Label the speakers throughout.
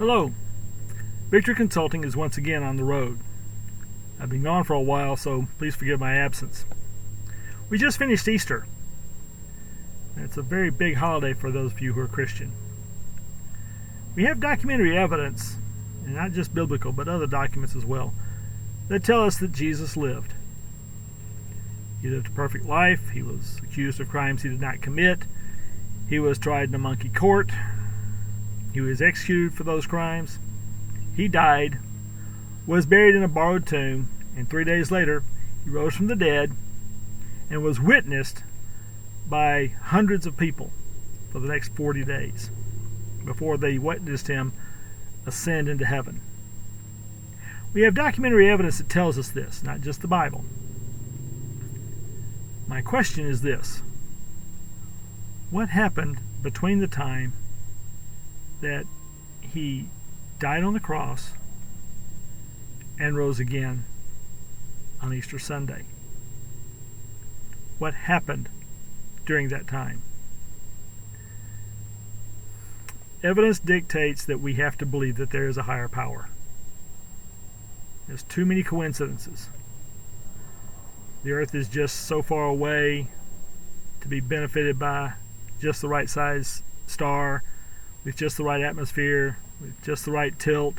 Speaker 1: Hello. Victory Consulting is once again on the road. I've been gone for a while, so please forgive my absence. We just finished Easter. It's a very big holiday for those of you who are Christian. We have documentary evidence, and not just biblical, but other documents as well, that tell us that Jesus lived. He lived a perfect life. He was accused of crimes he did not commit. He was tried in a monkey court. He was executed for those crimes. He died, was buried in a borrowed tomb, and 3 days later he rose from the dead and was witnessed by hundreds of people for the next 40 days before they witnessed him ascend into heaven. We have documentary evidence that tells us this, not just the Bible. My question is this: what happened between the time that he died on the cross and rose again on Easter Sunday? What happened during that time? Evidence dictates that we have to believe that there is a higher power. There's too many coincidences. The earth is just so far away to be benefited by just the right size star, with just the right atmosphere, with just the right tilt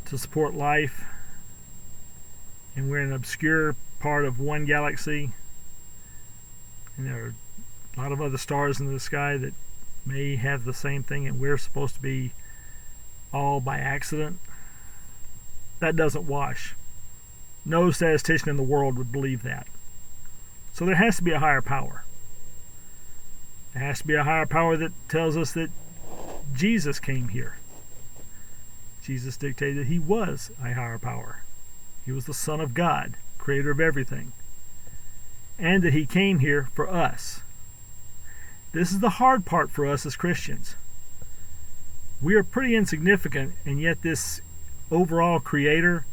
Speaker 1: to support life. And we're in an obscure part of one galaxy. And there are a lot of other stars in the sky that may have the same thing, and we're supposed to be all by accident. That doesn't wash. No statistician in the world would believe that. So there has to be a higher power. There has to be a higher power that tells us that Jesus came here. Jesus dictated that he was a higher power. He was the Son of God, creator of everything. And that he came here for us. This is the hard part for us as Christians. We are pretty insignificant, and yet this overall creator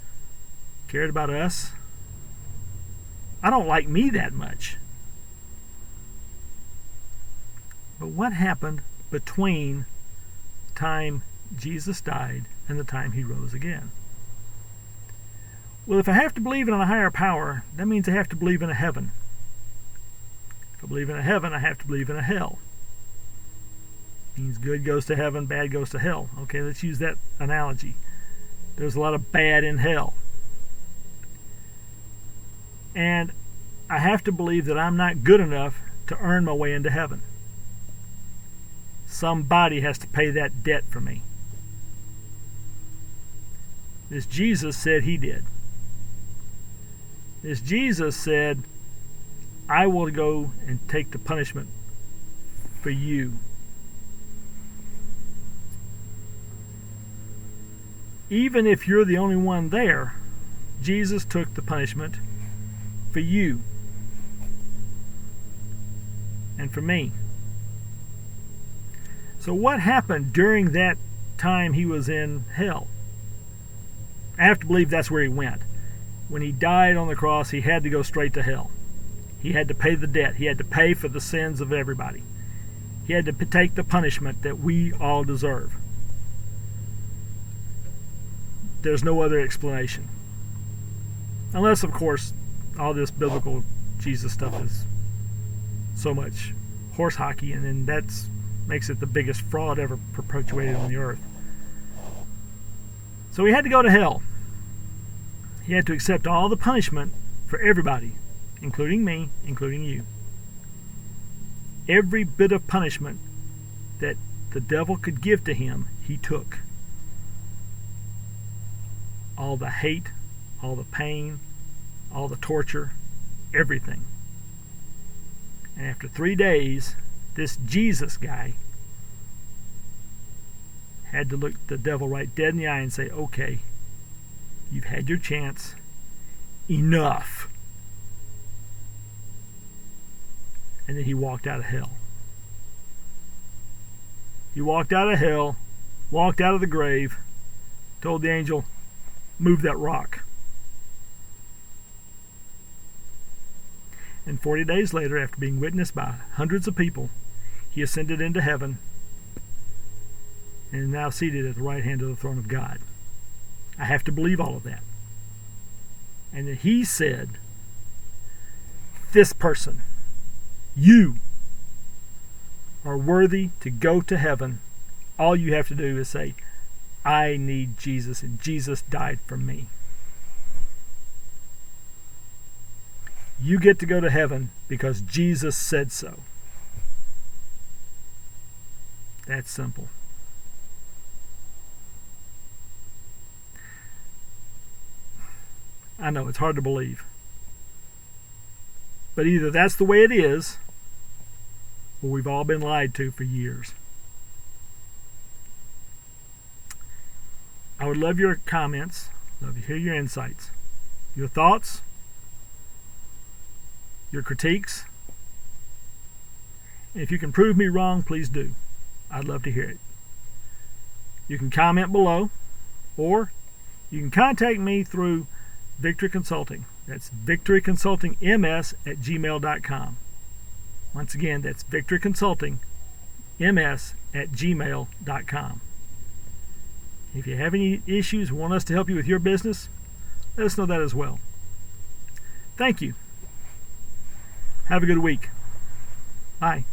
Speaker 1: cared about us. I don't like me that much. But what happened between the time Jesus died and the time he rose again? Well, if I have to believe in a higher power, that means I have to believe in a heaven. If I believe in a heaven, I have to believe in a hell. It means good goes to heaven, bad goes to hell. Okay, let's use that analogy. There's a lot of bad in hell. And I have to believe that I'm not good enough to earn my way into heaven. Somebody has to pay that debt for me. This Jesus said he did. This Jesus said, I will go and take the punishment for you. Even if you're the only one there, Jesus took the punishment for you and for me. So what happened during that time he was in hell? I have to believe that's where he went. When he died on the cross, he had to go straight to hell. He had to pay the debt. He had to pay for the sins of everybody. He had to take the punishment that we all deserve. There's no other explanation. Unless, of course, all this biblical Jesus stuff is so much horse hockey, and then that makes it the biggest fraud ever perpetuated on the earth. So he had to go to hell. He had to accept all the punishment for everybody, including me, including you. Every bit of punishment that the devil could give to him, he took. All the hate, all the pain, all the torture, everything. And after 3 days, this Jesus guy had to look the devil right dead in the eye and say, okay, you've had your chance. Enough. And then he walked out of hell. He walked out of hell, walked out of the grave, told the angel, move that rock. And 40 days later, after being witnessed by hundreds of people, he ascended into heaven and is now seated at the right hand of the throne of God. I have to believe all of that. And that he said, this person, you, are worthy to go to heaven. All you have to do is say, I need Jesus, and Jesus died for me. You get to go to heaven because Jesus said so. That's simple. I know, it's hard to believe. But either that's the way it is, or we've all been lied to for years. I would love your comments. Love to hear your insights. Your thoughts. Your critiques. And if you can prove me wrong, please do. I'd love to hear it. You can comment below, or you can contact me through Victory Consulting. That's victoryconsultingms@gmail.com. Once again, that's victoryconsultingms@gmail.com. If you have any issues, want us to help you with your business, let us know that as well. Thank you. Have a good week. Bye.